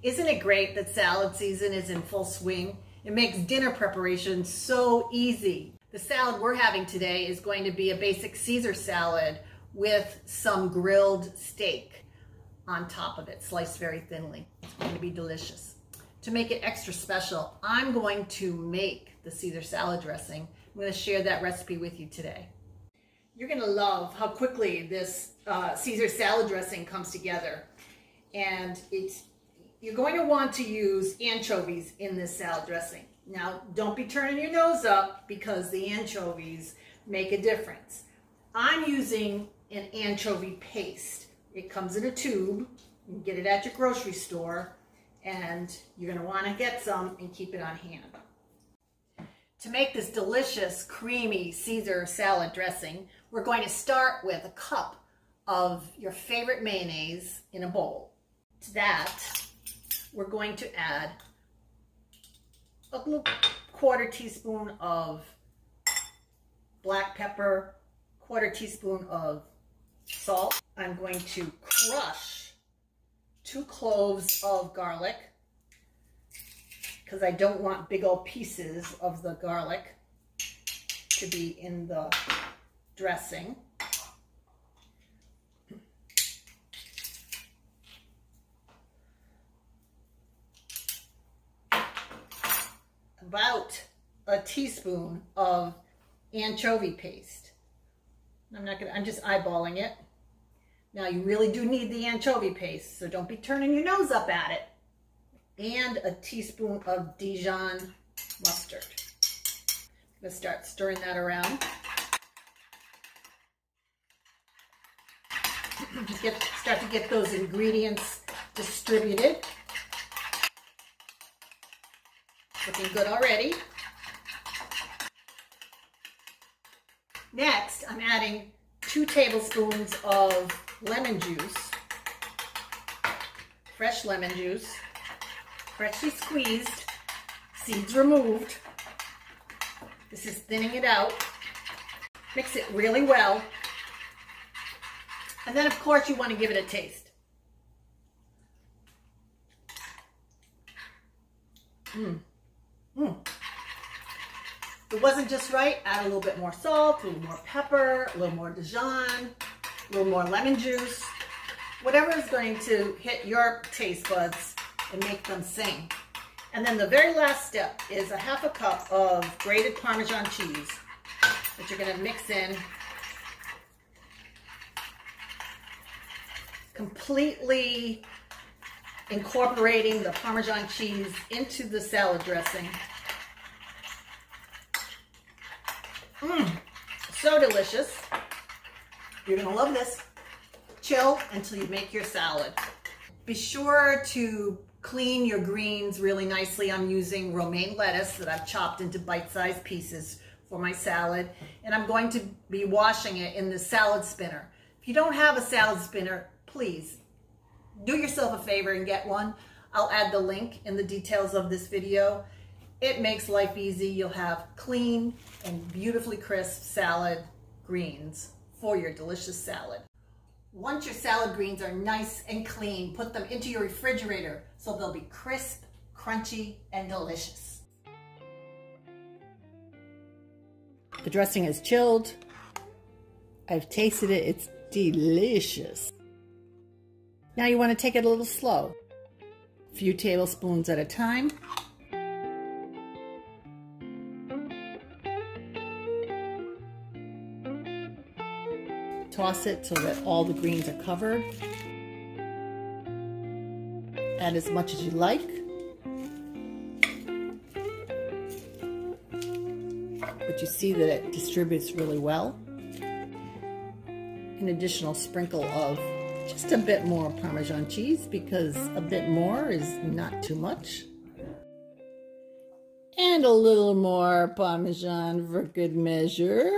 Isn't it great that salad season is in full swing? It makes dinner preparation so easy. The salad we're having today is going to be a basic Caesar salad with some grilled steak on top of it, sliced very thinly. It's going to be delicious. To make it extra special, I'm going to make the Caesar salad dressing. I'm going to share that recipe with you today. You're going to love how quickly this Caesar salad dressing comes together. And you're going to want to use anchovies in this salad dressing. Now, don't be turning your nose up because the anchovies make a difference. I'm using an anchovy paste. It comes in a tube. You can get it at your grocery store, and you're going to want to get some and keep it on hand. To make this delicious, creamy Caesar salad dressing, we're going to start with a cup of your favorite mayonnaise in a bowl. To that, we're going to add a little quarter teaspoon of black pepper, quarter teaspoon of salt. I'm going to crush 2 cloves of garlic because I don't want big old pieces of the garlic to be in the dressing. About a teaspoon of anchovy paste. I'm just eyeballing it. Now you really do need the anchovy paste, so don't be turning your nose up at it. And a teaspoon of Dijon mustard. I'm going to start stirring that around. Start to get those ingredients distributed. Looking good already. Next, I'm adding 2 tablespoons of lemon juice, fresh lemon juice, freshly squeezed, seeds removed. This is thinning it out. Mix it really well. And then, of course, you want to give it a taste. If it wasn't just right, add a little bit more salt, a little more pepper, a little more Dijon, a little more lemon juice, whatever is going to hit your taste buds and make them sing. And then the very last step is a half a cup of grated Parmesan cheese that you're going to mix in, completely incorporating the Parmesan cheese into the salad dressing. So delicious. You're gonna love this. Chill until you make your salad. Be sure to clean your greens really nicely. I'm using romaine lettuce that I've chopped into bite-sized pieces for my salad, and I'm going to be washing it in the salad spinner. If you don't have a salad spinner, please do yourself a favor and get one. I'll add the link in the details of this video. It makes life easy. You'll have clean and beautifully crisp salad greens for your delicious salad. Once your salad greens are nice and clean, put them into your refrigerator so they'll be crisp, crunchy, and delicious. The dressing is chilled. I've tasted it. It's delicious. Now you want to take it a little slow. A few tablespoons at a time. Toss it so that all the greens are covered. Add as much as you like. But you see that it distributes really well. An additional sprinkle of just a bit more Parmesan cheese, because a bit more is not too much. And a little more Parmesan for good measure.